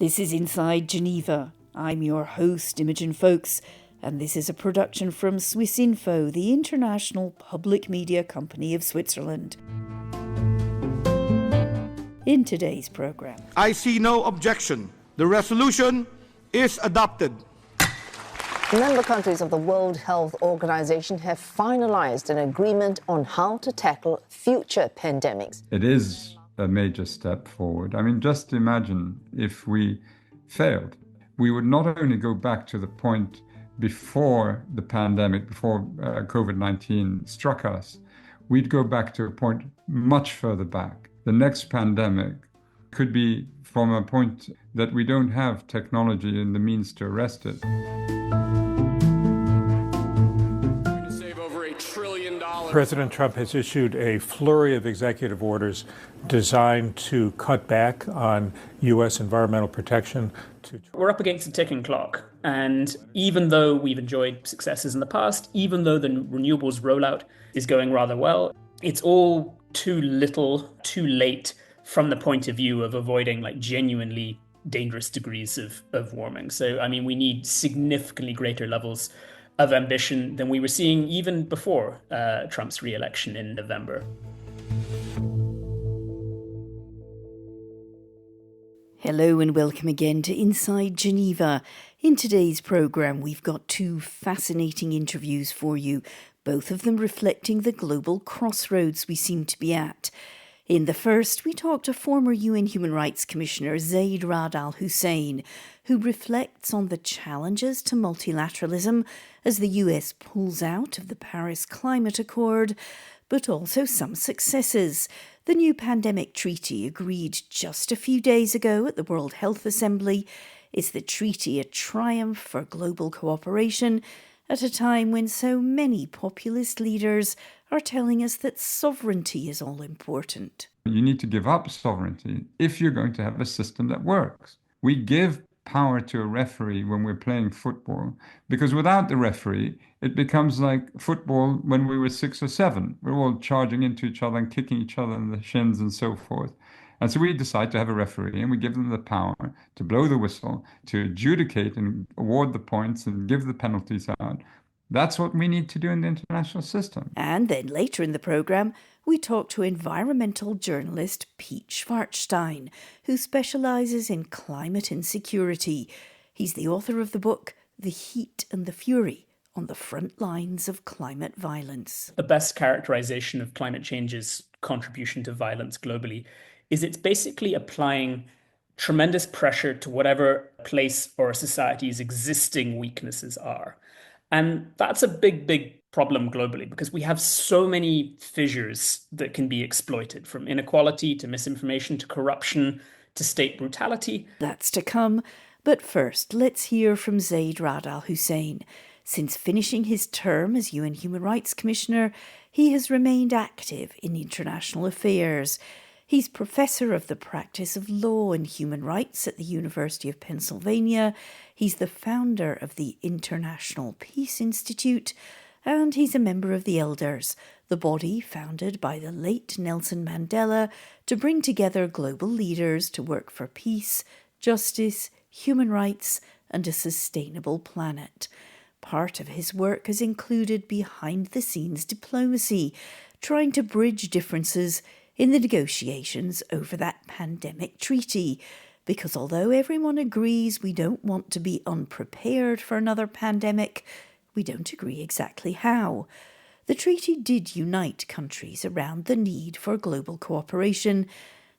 This is Inside Geneva. I'm your host, Imogen Folks, and this is a production from Swissinfo, the international public media company of Switzerland. In today's programme, I see no objection. The resolution is adopted. Member countries of the World Health Organization have finalized an agreement on how to tackle future pandemics. It is a major step forward. I mean, just imagine if we failed. We would not only go back to the point before the pandemic, before COVID-19 struck us, we'd go back to a point much further back. The next pandemic could be from a point that we don't have technology and the means to arrest it. President Trump has issued a flurry of executive orders designed to cut back on U.S. environmental protection. We're up against a ticking clock. And even though we've enjoyed successes in the past, even though the renewables rollout is going rather well, it's all too little, too late from the point of view of avoiding genuinely dangerous degrees of warming. So, I mean, we need significantly greater levels of ambition than we were seeing even before Trump's re-election in November. hello and welcome again to Inside Geneva. In today's programme, we've got two fascinating interviews for you, both of them reflecting the global crossroads we seem to be at. In the first, we talked to former UN Human Rights Commissioner Zeid Ra'ad al Hussein, who reflects on the challenges to multilateralism as the US pulls out of the Paris Climate Accord, but also some successes. The new pandemic treaty agreed just a few days ago at the World Health Assembly. Is the treaty a triumph for global cooperation at a time when so many populist leaders are telling us that sovereignty is all important? You need to give up sovereignty if you're going to have a system that works. We give power to a referee when we're playing football, because without the referee, it becomes like football when we were 6 or 7. We're all charging into each other and kicking each other in the shins and so forth. And so we decide to have a referee and we give them the power to blow the whistle, to adjudicate and award the points and give the penalties out. That's what we need to do in the international system. And then later in the programme, we talk to environmental journalist Peter Schwartzstein, who specialises in climate insecurity. He's the author of the book The Heat and the Fury on the Front Lines of Climate Violence. The best characterization of climate change's contribution to violence globally is it's basically applying tremendous pressure to whatever place or society's existing weaknesses are. And that's a big, big problem globally because we have so many fissures that can be exploited, from inequality to misinformation to corruption to state brutality. That's to come. But first, let's hear from Zeid Ra'ad al Hussein. Since finishing his term as UN Human Rights Commissioner, he has remained active in international affairs. He's Professor of the Practice of Law and Human Rights at the University of Pennsylvania. He's the founder of the International Peace Institute, and he's a member of the Elders, the body founded by the late Nelson Mandela to bring together global leaders to work for peace, justice, human rights, and a sustainable planet. Part of his work has included behind-the-scenes diplomacy, trying to bridge differences in the negotiations over that pandemic treaty, because although everyone agrees we don't want to be unprepared for another pandemic, we don't agree exactly how. The treaty did unite countries around the need for global cooperation,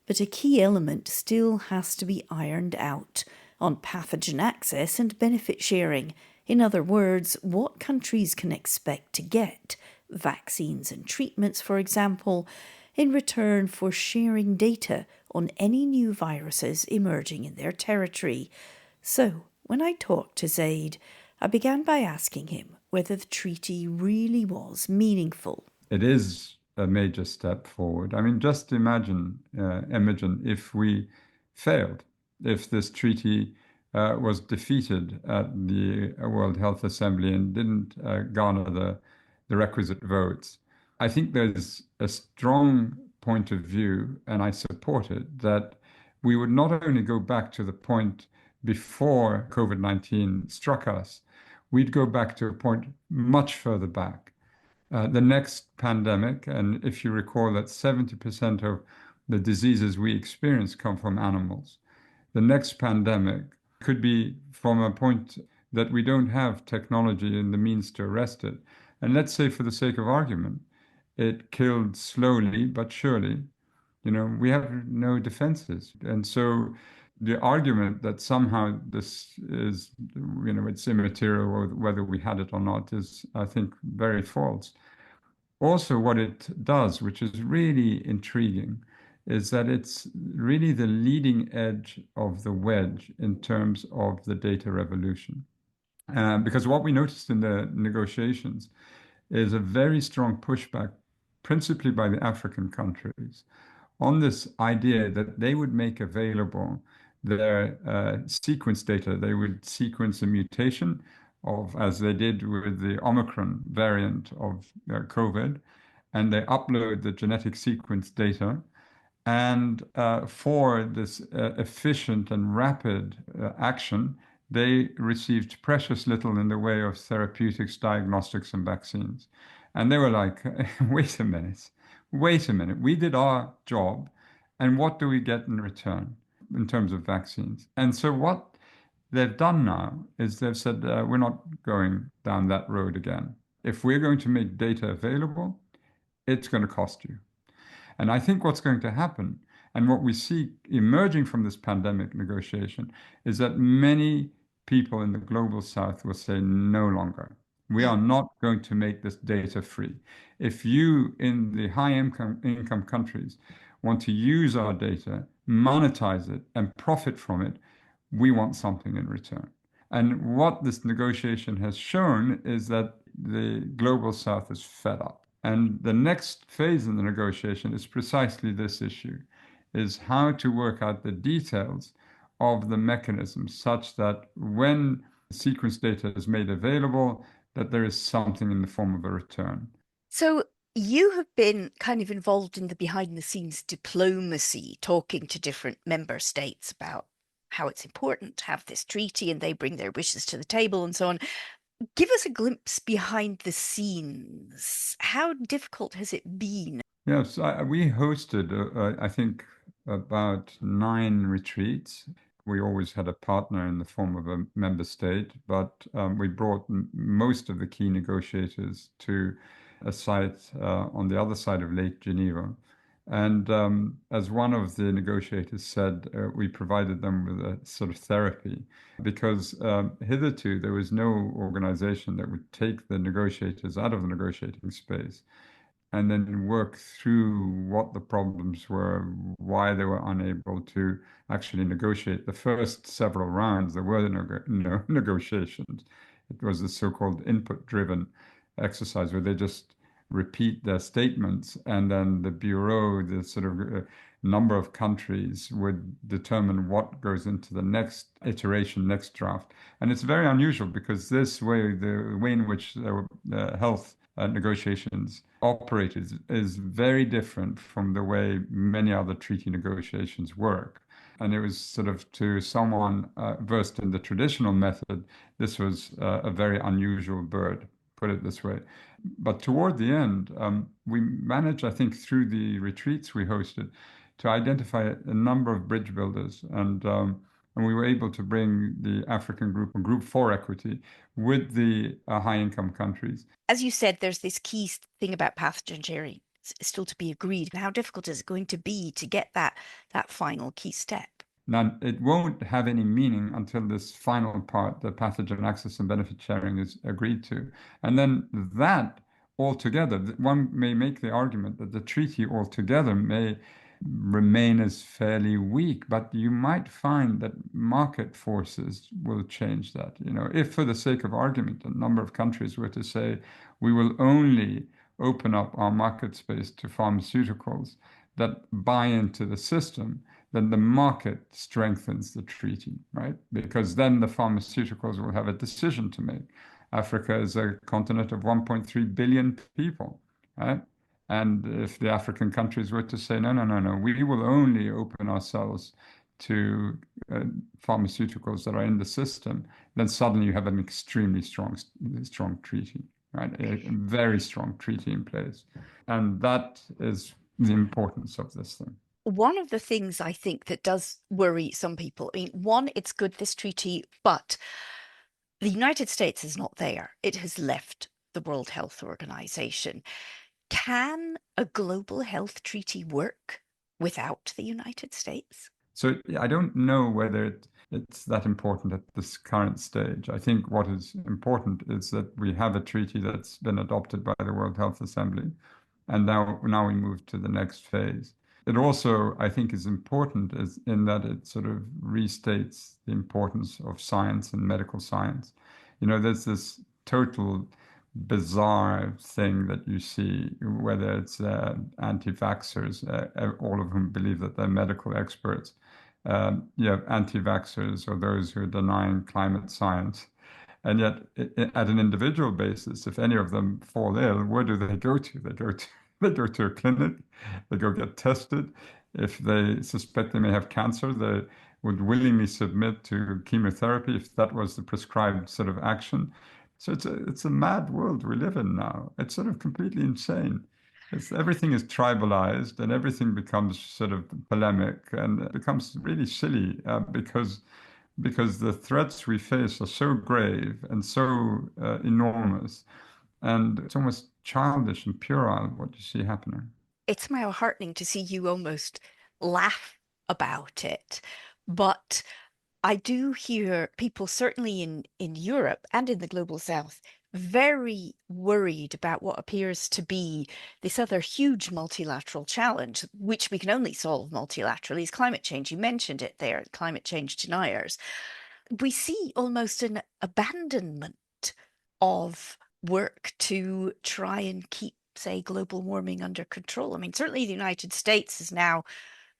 but a key element still has to be ironed out on pathogen access and benefit sharing. In other words, what countries can expect to get, vaccines and treatments, for example, in return for sharing data on any new viruses emerging in their territory. So, when I talked to Zeid, I began by asking him whether the treaty really was meaningful. It is a major step forward. I mean, just imagine, Imogen, if we failed, if this treaty was defeated at the World Health Assembly and didn't garner the requisite votes. I think there's a strong point of view, and I support it, that we would not only go back to the point before COVID-19 struck us, we'd go back to a point much further back. The next pandemic, and if you recall that 70% of the diseases we experience come from animals, the next pandemic could be from a point that we don't have technology and the means to arrest it. And let's say, for the sake of argument, it killed slowly but surely. We have no defenses. And so the argument that somehow this is, it's immaterial or whether we had it or not is, I think, very false. Also, what it does, which is really intriguing, is that it's really the leading edge of the wedge in terms of the data revolution. Because what we noticed in the negotiations is a very strong pushback, principally by the African countries, on this idea that they would make available their sequence data. They would sequence a mutation of, as they did with the Omicron variant of COVID, and they upload the genetic sequence data. And for this efficient and rapid action, they received precious little in the way of therapeutics, diagnostics, and vaccines. And they were like, wait a minute, we did our job, and what do we get in return in terms of vaccines? And so what they've done now is they've said, we're not going down that road again. If we're going to make data available, it's going to cost you. And I think what's going to happen, and what we see emerging from this pandemic negotiation, is that many people in the global south will say no longer. We are not going to make this data free. If you in the high income countries want to use our data, monetize it, and profit from it, we want something in return. And what this negotiation has shown is that the global south is fed up. And the next phase in the negotiation is precisely this issue, is how to work out the details of the mechanism such that when sequence data is made available, that there is something in the form of a return. So you have been kind of involved in the behind the scenes diplomacy, talking to different member states about how it's important to have this treaty, and they bring their wishes to the table and so on. Give us a glimpse behind the scenes. How difficult has it been? Yes, we hosted, I think, about 9 retreats. We always had a partner in the form of a member state, but we brought most of the key negotiators to a site on the other side of Lake Geneva. And as one of the negotiators said, we provided them with a sort of therapy, because hitherto there was no organization that would take the negotiators out of the negotiating space and then work through what the problems were, why they were unable to actually negotiate. The first several rounds, there were no negotiations. It was the so-called input-driven exercise where they just repeat their statements, and then the bureau, the sort of number of countries, would determine what goes into the next iteration, next draft. And it's very unusual because this way, the way in which the health negotiations operated is very different from the way many other treaty negotiations work. And it was sort of, to someone versed in the traditional method, this was a very unusual bird, put it this way. But toward the end, we managed, I think, through the retreats we hosted, to identify a number of bridge builders. And we were able to bring the African group, Group 4 Equity, with the high-income countries. As you said, there's this key thing about pathogen sharing. It's still to be agreed. How difficult is it going to be to get that final key step? Now, it won't have any meaning until this final part, the pathogen access and benefit sharing, is agreed to. And then that altogether, one may make the argument that the treaty altogether may remain as fairly weak, but you might find that market forces will change that. If for the sake of argument, a number of countries were to say, we will only open up our market space to pharmaceuticals that buy into the system, then the market strengthens the treaty, right? Because then the pharmaceuticals will have a decision to make. Africa is a continent of 1.3 billion people, right? And if the African countries were to say, no, we will only open ourselves to pharmaceuticals that are in the system, then suddenly you have an extremely strong treaty, right? A very strong treaty in place. And that is the importance of this thing. One of the things I think that does worry some people, I mean, one, it's good, this treaty, but the United States is not there. It has left the World Health Organization. Can a global health treaty work without the United States? So I don't know whether it's that important at this current stage. I think what is important is that we have a treaty that's been adopted by the World Health Assembly, and now we move to the next phase. It also, I think, is important is in that it sort of restates the importance of science and medical science. You know, there's this total bizarre thing that you see, whether it's anti-vaxxers, all of whom believe that they're medical experts. You have anti-vaxxers or those who are denying climate science. And yet, at an individual basis, if any of them fall ill, where do they go to? They go to a clinic, they go get tested. If they suspect they may have cancer, they would willingly submit to chemotherapy if that was the prescribed sort of action. So it's a mad world we live in now. It's sort of completely insane. Everything is tribalized and everything becomes sort of polemic and it becomes really silly because the threats we face are so grave and so enormous, and it's almost childish and puerile what you see happening. It's now heartening to see you almost laugh about it, but I do hear people, certainly in Europe and in the global south, very worried about what appears to be this other huge multilateral challenge, which we can only solve multilaterally, is climate change. You mentioned it there, climate change deniers. We see almost an abandonment of work to try and keep, say, global warming under control. I mean, certainly the United States has now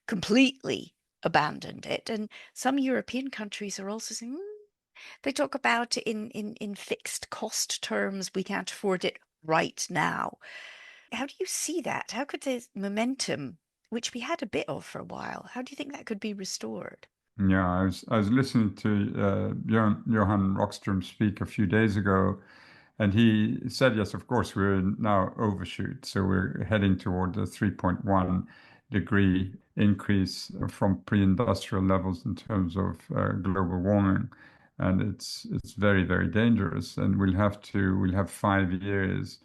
completely abandoned it. And some European countries are also saying, they talk about in fixed cost terms, we can't afford it right now. How do you see that? How could the momentum, which we had a bit of for a while, how do you think that could be restored? Yeah, I was listening to Johan Rockström speak a few days ago, and he said, yes, of course, we're now overshoot. So we're heading toward the 3.1 degree increase from pre-industrial levels in terms of global warming. And it's very, very dangerous. And we'll have 5 years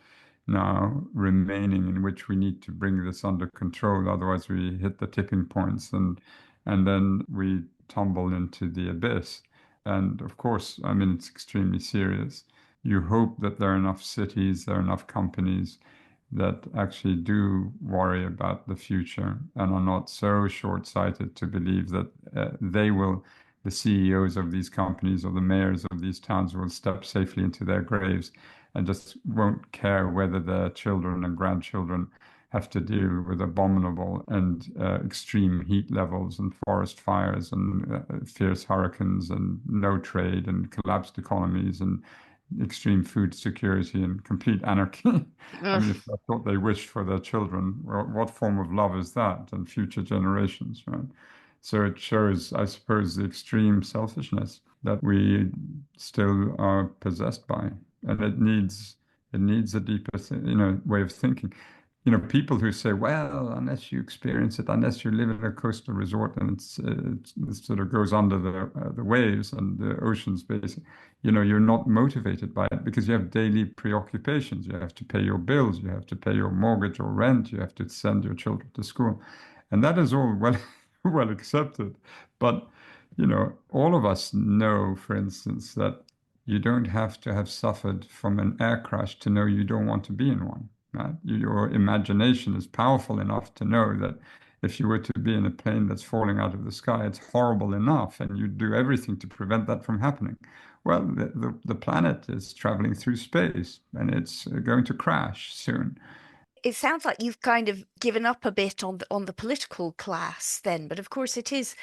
now remaining in which we need to bring this under control. Otherwise, we hit the tipping points and then we tumble into the abyss. And of course, I mean, it's extremely serious. You hope that there are enough cities, there are enough companies that actually do worry about the future and are not so short-sighted to believe that the CEOs of these companies or the mayors of these towns will step safely into their graves and just won't care whether their children and grandchildren have to deal with abominable and extreme heat levels and forest fires and fierce hurricanes and no trade and collapsed economies and extreme food security and complete anarchy. I mean, if that's what they wish for their children, well, what form of love is that and future generations, right? So it shows, I suppose, the extreme selfishness that we still are possessed by, and it needs a deeper, way of thinking. People who say, well, unless you experience it, unless you live in a coastal resort and it sort of goes under the waves and the oceans, basically, you're not motivated by it because you have daily preoccupations. You have to pay your bills, you have to pay your mortgage or rent, you have to send your children to school. And that is all well accepted. But, all of us know, for instance, that you don't have to have suffered from an air crash to know you don't want to be in one. Right? Your imagination is powerful enough to know that if you were to be in a plane that's falling out of the sky, it's horrible enough, and you do everything to prevent that from happening. Well, the planet is traveling through space, and it's going to crash soon. It sounds like you've kind of given up a bit on the political class then, but of course it is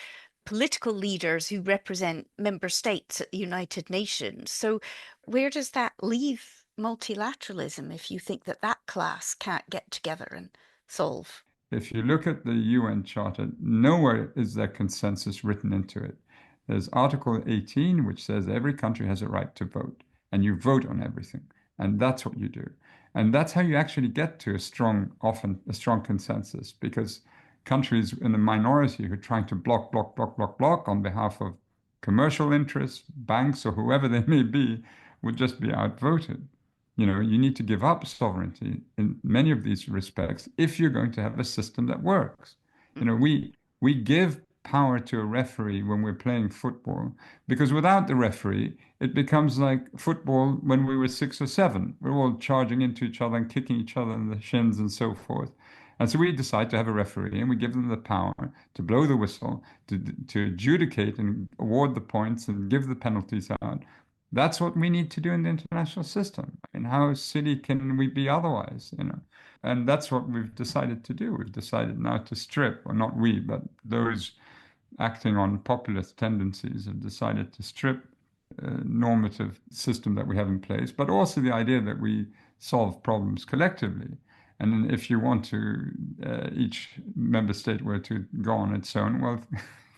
political leaders who represent member states at the United Nations. So where does that leave multilateralism if you think that class can't get together and solve? If you look at the UN Charter, nowhere is there consensus written into it. There's Article 18, which says every country has a right to vote, and you vote on everything. And that's what you do. And that's how you actually get to often a strong consensus, because countries in the minority who are trying to block on behalf of commercial interests, banks, or whoever they may be, would just be outvoted. You need to give up sovereignty in many of these respects if you're going to have a system that works. We give power to a referee when we're playing football, because without the referee, it becomes like football when we were 6 or 7. We're all charging into each other and kicking each other in the shins and so forth. And so we decide to have a referee, and we give them the power to blow the whistle, to adjudicate and award the points and give the penalties out. That's what we need to do in the international system. I mean, how silly can we be otherwise, And that's what we've decided to do. We've decided now to strip, or not we, but those acting on populist tendencies have decided to strip normative system that we have in place, but also the idea that we solve problems collectively. And if you want to, each member state were to go on its own, well,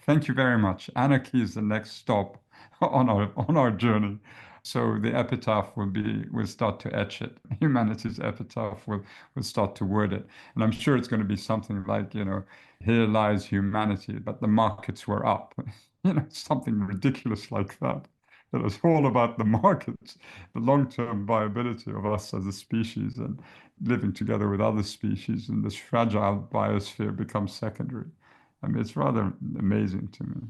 thank you very much. Anarchy is the next stop on our journey. So the epitaph will start to etch it. Humanity's epitaph will start to word it. And I'm sure it's going to be something like, here lies humanity, but the markets were up. Something ridiculous like that. That is all about the markets, the long-term viability of us as a species and living together with other species, and this fragile biosphere becomes secondary. I mean, it's rather amazing to me.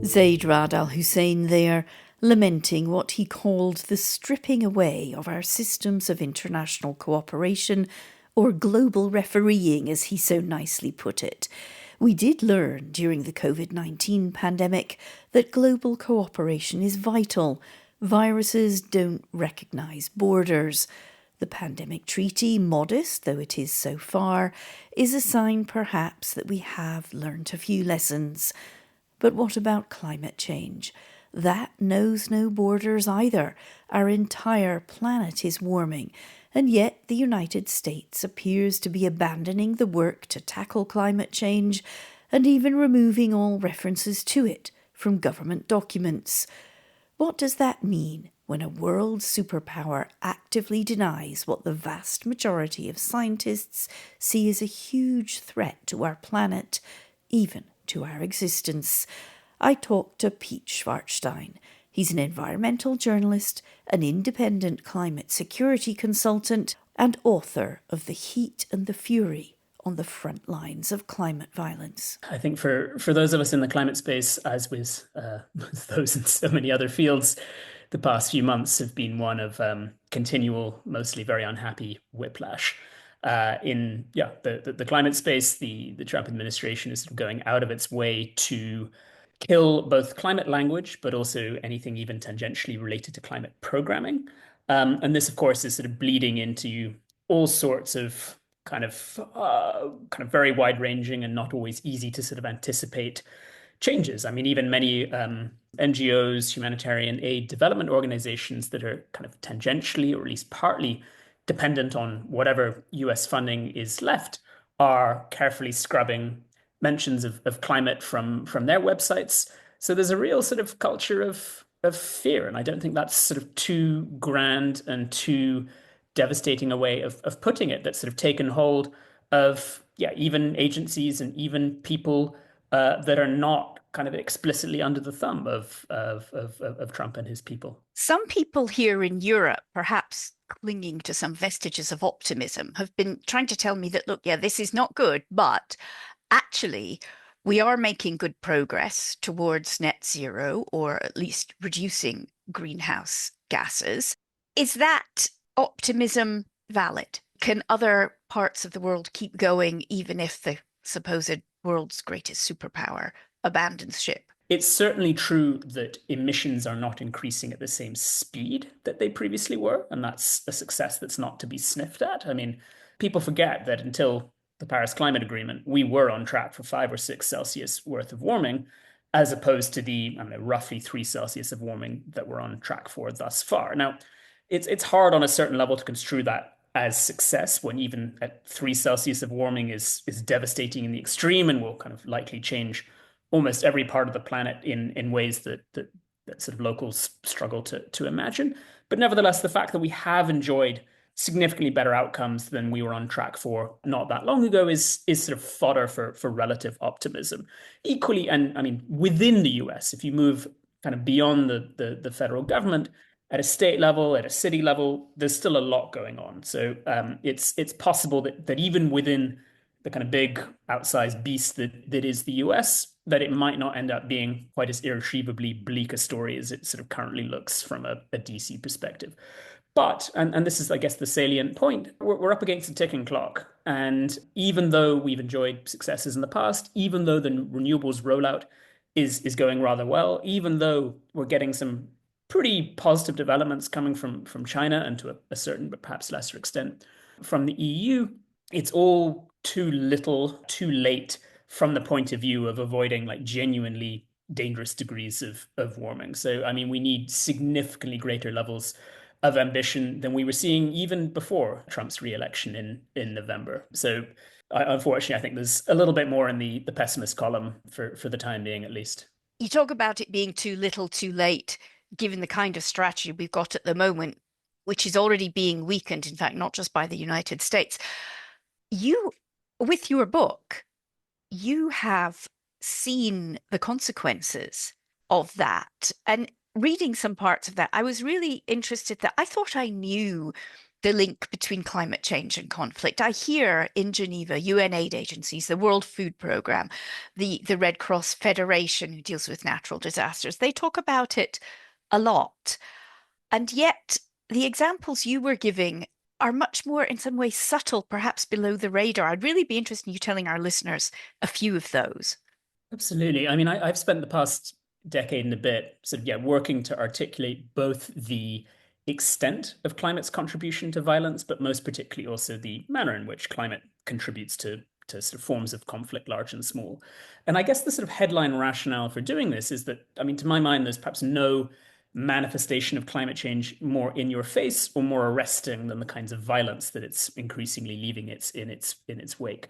Zeid Ra'ad al Hussein there, lamenting what he called the stripping away of our systems of international cooperation, or global refereeing, as he so nicely put it. We did learn during the COVID-19 pandemic that global cooperation is vital. Viruses don't recognise borders. The pandemic treaty, modest though it is so far, is a sign perhaps that we have learnt a few lessons. But what about climate change? That knows no borders either. Our entire planet is warming, and yet the United States appears to be abandoning the work to tackle climate change and even removing all references to it from government documents. What does that mean when a world superpower actively denies what the vast majority of scientists see as a huge threat to our planet, even to our existence? I talked to Peter Schwartzstein. He's an environmental journalist, an independent climate security consultant, and author of The Heat and the Fury on the Front Lines of Climate Violence. I think for those of us in the climate space, as with those in so many other fields, the past few months have been one of continual, mostly very unhappy whiplash. In the climate space, the Trump administration is sort of going out of its way to kill both climate language, but also anything even tangentially related to climate programming. And this, of course, is sort of bleeding into all sorts of kind of very wide-ranging and not always easy to sort of anticipate changes. I mean, even many NGOs, humanitarian aid development organizations that are kind of tangentially or at least partly dependent on whatever US funding is left are carefully scrubbing mentions of climate from their websites. So there's a real sort of culture of fear. And I don't think that's sort of too grand and too devastating a way of putting it, that's sort of taken hold of, even agencies and even people that are not kind of explicitly under the thumb of Trump and his people. Some people here in Europe, perhaps clinging to some vestiges of optimism, have been trying to tell me that, look, this is not good, but actually, we are making good progress towards net zero, or at least reducing greenhouse gases. Is that optimism valid? Can other parts of the world keep going even if the supposed world's greatest superpower abandons ship? It's certainly true that emissions are not increasing at the same speed that they previously were, and that's a success that's not to be sniffed at. I mean, people forget that until the Paris Climate Agreement, we were on track for 5 or 6 Celsius worth of warming, as opposed to the roughly 3 Celsius of warming that we're on track for thus far. Now, it's hard on a certain level to construe that as success when even at 3 Celsius of warming is devastating in the extreme and will kind of likely change almost every part of the planet in ways that sort of locals struggle to imagine. But nevertheless, the fact that we have enjoyed significantly better outcomes than we were on track for not that long ago is sort of fodder for relative optimism. Equally, and I mean, within the US, if you move kind of beyond the federal government, at a state level, at a city level, there's still a lot going on. So it's possible that even within the kind of big outsized beast that is the US, that it might not end up being quite as irretrievably bleak a story as it sort of currently looks from a DC perspective. But, and this is, I guess, the salient point, we're up against a ticking clock. And even though we've enjoyed successes in the past, even though the renewables rollout is going rather well, even though we're getting some pretty positive developments coming from China and to a certain but perhaps lesser extent from the EU, it's all too little, too late from the point of view of avoiding like genuinely dangerous degrees of warming. So, I mean, we need significantly greater levels of ambition than we were seeing even before Trump's re-election in November. So, unfortunately, I think there's a little bit more in the pessimist column for the time being, at least. You talk about it being too little, too late, given the kind of strategy we've got at the moment, which is already being weakened, in fact, not just by the United States. You, with your book, you have seen the consequences of that. And reading some parts of that, I was really interested that I thought I knew the link between climate change and conflict. I hear in Geneva, UN aid agencies, the World Food Programme, the Red Cross Federation, who deals with natural disasters, they talk about it a lot. And yet, the examples you were giving are much more, in some ways, subtle, perhaps below the radar. I'd really be interested in you telling our listeners a few of those. Absolutely. I mean, I've spent the past decade and a bit sort of, working to articulate both the extent of climate's contribution to violence, but most particularly also the manner in which climate contributes to sort of forms of conflict, large and small. And I guess the sort of headline rationale for doing this is that, I mean, to my mind, there's perhaps no manifestation of climate change more in your face or more arresting than the kinds of violence that it's increasingly leaving in its wake.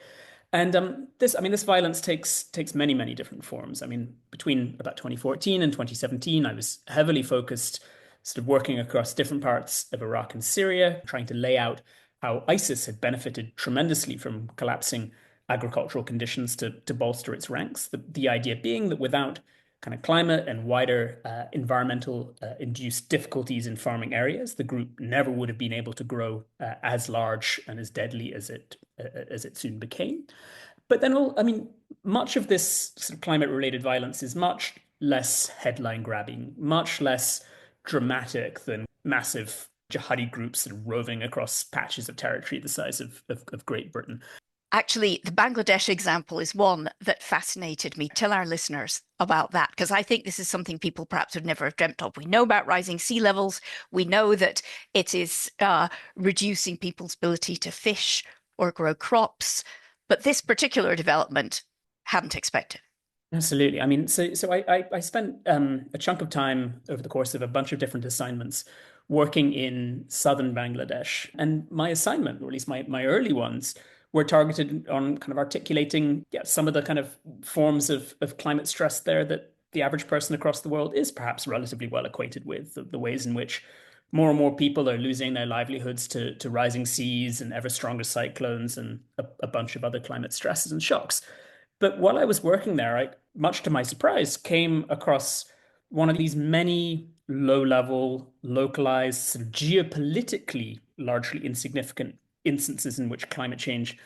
And this violence takes many different forms. I mean, between about 2014 and 2017, I was heavily focused, sort of working across different parts of Iraq and Syria, trying to lay out how ISIS had benefited tremendously from collapsing agricultural conditions to bolster its ranks. The idea being that without kind of climate and wider environmental induced difficulties in farming areas, the group never would have been able to grow as large and as deadly as it soon became. But then, I mean, much of this sort of climate-related violence is much less headline grabbing, much less dramatic than massive jihadi groups sort of roving across patches of territory the size of Great Britain. Actually, the Bangladesh example is one that fascinated me. Tell our listeners about that, because I think this is something people perhaps would never have dreamt of. We know about rising sea levels. We know that it is reducing people's ability to fish or grow crops. But this particular development, hadn't expected. Absolutely. I mean, so I spent a chunk of time over the course of a bunch of different assignments working in southern Bangladesh. And my assignment, or at least my early ones, were targeted on kind of articulating some of the kind of forms of climate stress there that the average person across the world is perhaps relatively well acquainted with, the ways in which more and more people are losing their livelihoods to rising seas and ever stronger cyclones and a bunch of other climate stresses and shocks. But while I was working there, I, much to my surprise, came across one of these many low-level, localized, sort of geopolitically largely insignificant instances in which climate change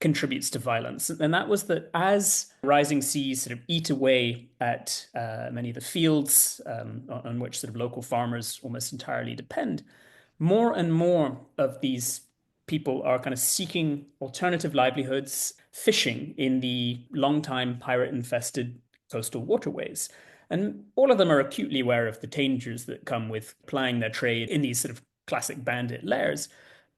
contributes to violence. And that was that as rising seas sort of eat away at many of the fields on which sort of local farmers almost entirely depend, more and more of these people are kind of seeking alternative livelihoods, fishing in the long-time pirate-infested coastal waterways. And all of them are acutely aware of the dangers that come with plying their trade in these sort of classic bandit lairs,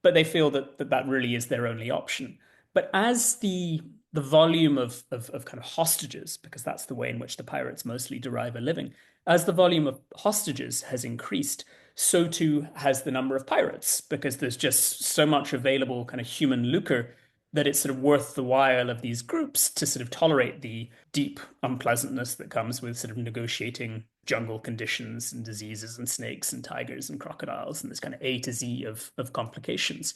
but they feel that really is their only option. But as the volume of kind of hostages, because that's the way in which the pirates mostly derive a living, as the volume of hostages has increased, so too has the number of pirates, because there's just so much available kind of human lucre that it's sort of worth the while of these groups to sort of tolerate the deep unpleasantness that comes with sort of negotiating jungle conditions and diseases and snakes and tigers and crocodiles and this kind of A to Z of complications.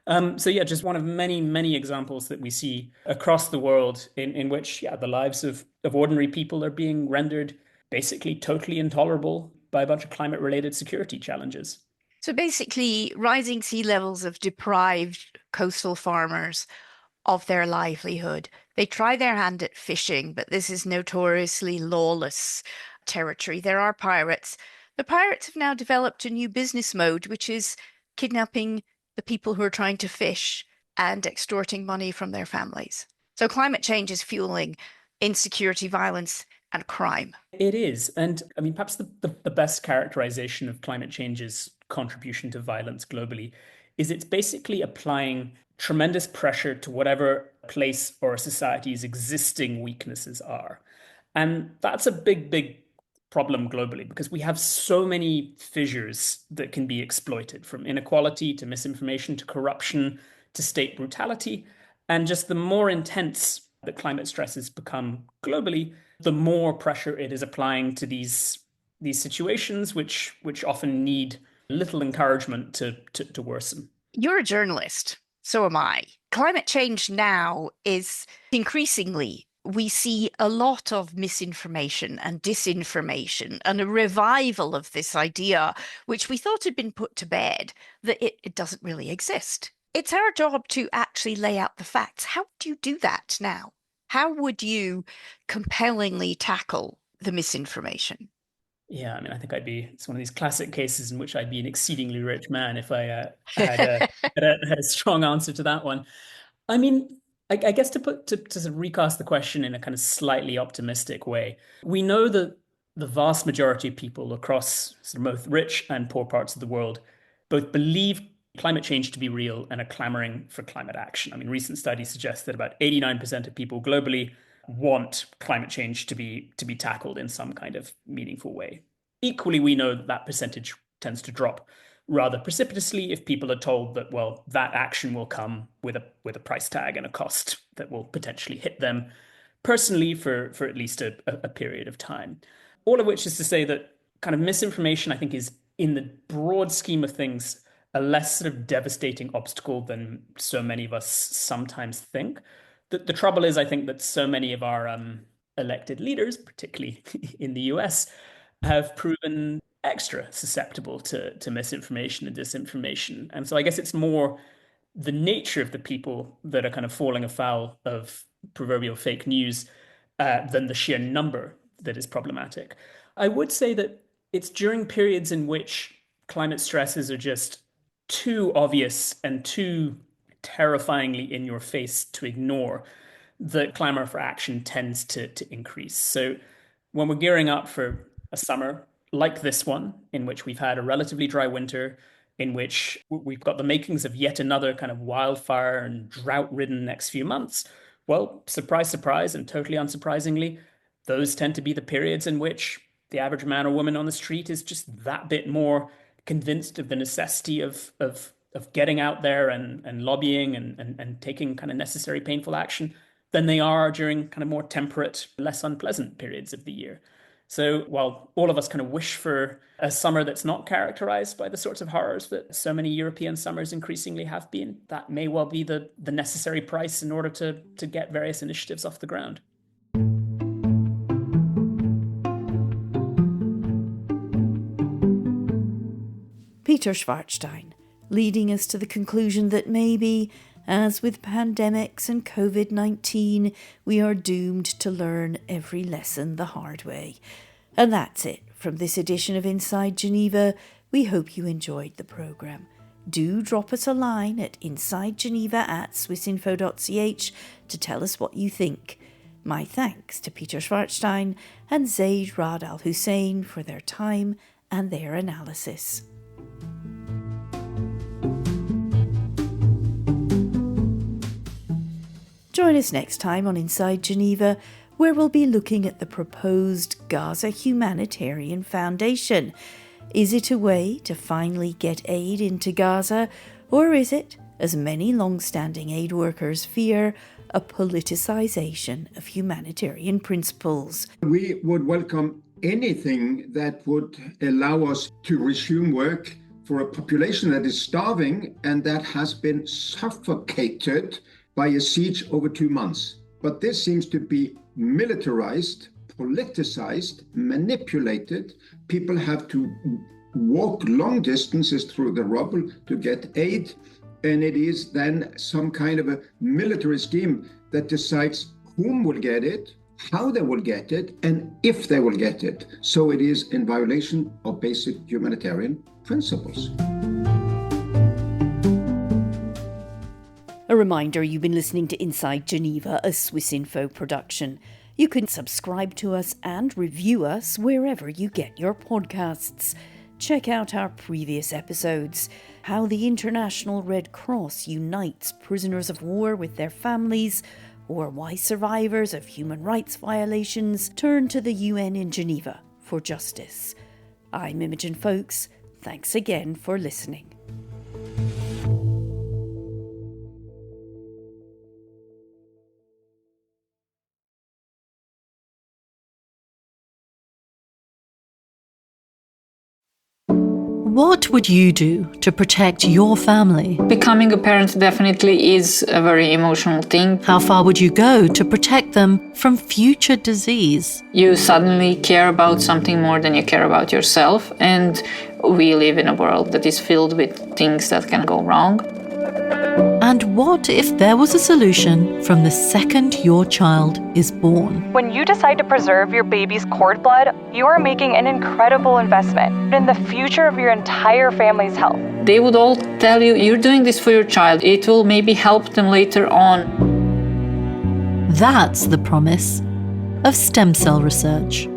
So yeah, just one of many, many examples that we see across the world in which, yeah, the lives of ordinary people are being rendered basically totally intolerable by a bunch of climate-related security challenges. So basically, rising sea levels have deprived coastal farmers of their livelihood. They try their hand at fishing, but this is notoriously lawless territory. There are pirates. The pirates have now developed a new business mode, which is kidnapping the people who are trying to fish and extorting money from their families. So climate change is fueling insecurity, violence, and crime. It is. And I mean, perhaps the best characterization of climate change's contribution to violence globally is it's basically applying tremendous pressure to whatever place or society's existing weaknesses are. And that's a big, big problem globally because we have so many fissures that can be exploited, from inequality to misinformation to corruption to state brutality. And just the more intense that climate stresses become globally, the more pressure it is applying to these situations, which often need little encouragement to worsen. You're a journalist, so am I. Climate change now is increasingly, we see a lot of misinformation and disinformation and a revival of this idea, which we thought had been put to bed, that it doesn't really exist. It's our job to actually lay out the facts. How do you do that now? How would you compellingly tackle the misinformation? Yeah, I mean, I think it's one of these classic cases in which I'd be an exceedingly rich man if I had a strong answer to that one. I mean, I guess to sort of recast the question in a kind of slightly optimistic way, we know that the vast majority of people across sort of both rich and poor parts of the world both believe climate change to be real and are clamoring for climate action. I mean, recent studies suggest that about 89% of people globally want climate change to be tackled in some kind of meaningful way. Equally, we know that percentage tends to drop rather precipitously if people are told that, well, that action will come with a price tag and a cost that will potentially hit them personally for at least a period of time. All of which is to say that kind of misinformation, I think, is, in the broad scheme of things, a less sort of devastating obstacle than so many of us sometimes think. The trouble is, I think, that so many of our elected leaders, particularly in the US, have proven extra susceptible to misinformation and disinformation. And so I guess it's more the nature of the people that are kind of falling afoul of proverbial fake news than the sheer number that is problematic. I would say that it's during periods in which climate stresses are just too obvious and too terrifyingly in your face to ignore, the clamor for action tends to increase. So when we're gearing up for a summer like this one, in which we've had a relatively dry winter, in which we've got the makings of yet another kind of wildfire and drought-ridden next few months, well, surprise, surprise, and totally unsurprisingly, those tend to be the periods in which the average man or woman on the street is just that bit more convinced of the necessity of getting out there and lobbying and taking kind of necessary painful action than they are during kind of more temperate, less unpleasant periods of the year. So while all of us kind of wish for a summer that's not characterized by the sorts of horrors that so many European summers increasingly have been, that may well be the necessary price in order to get various initiatives off the ground. Peter Schwartzstein, leading us to the conclusion that maybe, as with pandemics and COVID-19, we are doomed to learn every lesson the hard way. And that's it from this edition of Inside Geneva. We hope you enjoyed the programme. Do drop us a line at insidegeneva@swissinfo.ch to tell us what you think. My thanks to Peter Schwartzstein and Zeid Ra'ad al Hussein for their time and their analysis. Join us next time on Inside Geneva, where we'll be looking at the proposed Gaza Humanitarian Foundation. Is it a way to finally get aid into Gaza, or is it, as many long-standing aid workers fear, a politicisation of humanitarian principles? We would welcome anything that would allow us to resume work for a population that is starving and that has been suffocated by a siege over 2 months. But this seems to be militarized, politicized, manipulated. People have to walk long distances through the rubble to get aid. And it is then some kind of a military scheme that decides whom will get it, how they will get it, and if they will get it. So it is in violation of basic humanitarian principles. A reminder, you've been listening to Inside Geneva, a Swissinfo production. You can subscribe to us and review us wherever you get your podcasts. Check out our previous episodes, how the International Red Cross unites prisoners of war with their families, or why survivors of human rights violations turn to the UN in Geneva for justice. I'm Imogen Folks. Thanks again for listening. What would you do to protect your family? Becoming a parent definitely is a very emotional thing. How far would you go to protect them from future disease? You suddenly care about something more than you care about yourself, and we live in a world that is filled with things that can go wrong. And what if there was a solution from the second your child is born? When you decide to preserve your baby's cord blood, you are making an incredible investment in the future of your entire family's health. They would all tell you, you're doing this for your child. It will maybe help them later on. That's the promise of stem cell research.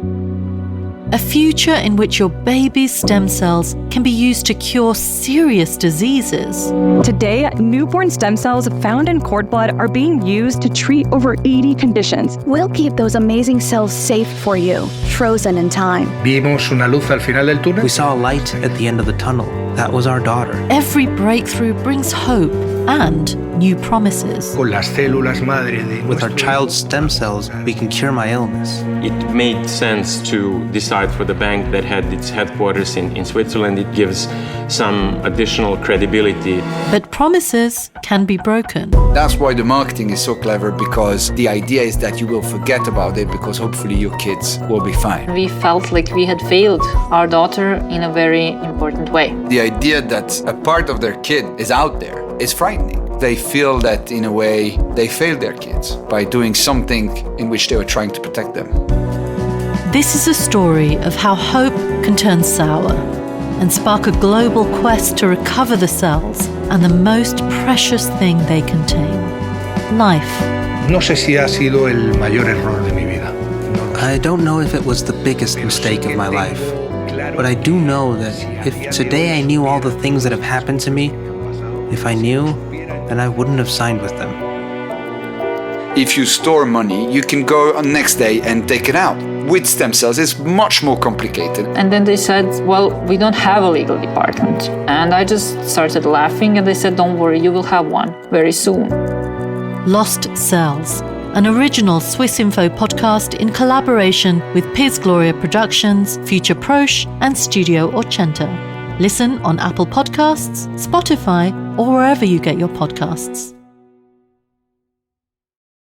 A future in which your baby's stem cells can be used to cure serious diseases. Today, newborn stem cells found in cord blood are being used to treat over 80 conditions. We'll keep those amazing cells safe for you, frozen in time. Vimos una luz al final del túnel. We saw a light at the end of the tunnel. That was our daughter. Every breakthrough brings hope and new promises. Con las células madre de With our child's stem cells, we can cure my illness. It made sense to decide for the bank that had its headquarters in Switzerland. It gives some additional credibility. But promises can be broken. That's why the marketing is so clever, because the idea is that you will forget about it because hopefully your kids will be fine. We felt like we had failed our daughter in a very important way. The idea that a part of their kid is out there is frightening. They feel that in a way they failed their kids by doing something in which they were trying to protect them. This is a story of how hope can turn sour and spark a global quest to recover the cells and the most precious thing they contain: life. No sé si ha sido el mayor error de mi vida. I don't know if it was the biggest mistake of my life, but I do know that if today I knew all the things that have happened to me, if I knew, then I wouldn't have signed with them. If you store money, you can go on next day and take it out. With stem cells, it's much more complicated. And then they said, well, we don't have a legal department. And I just started laughing, and they said, don't worry, you will have one very soon. Lost Cells, an original Swissinfo podcast in collaboration with Piz Gloria Productions, Future Proche, and Studio Orcenta. Listen on Apple Podcasts, Spotify, or wherever you get your podcasts.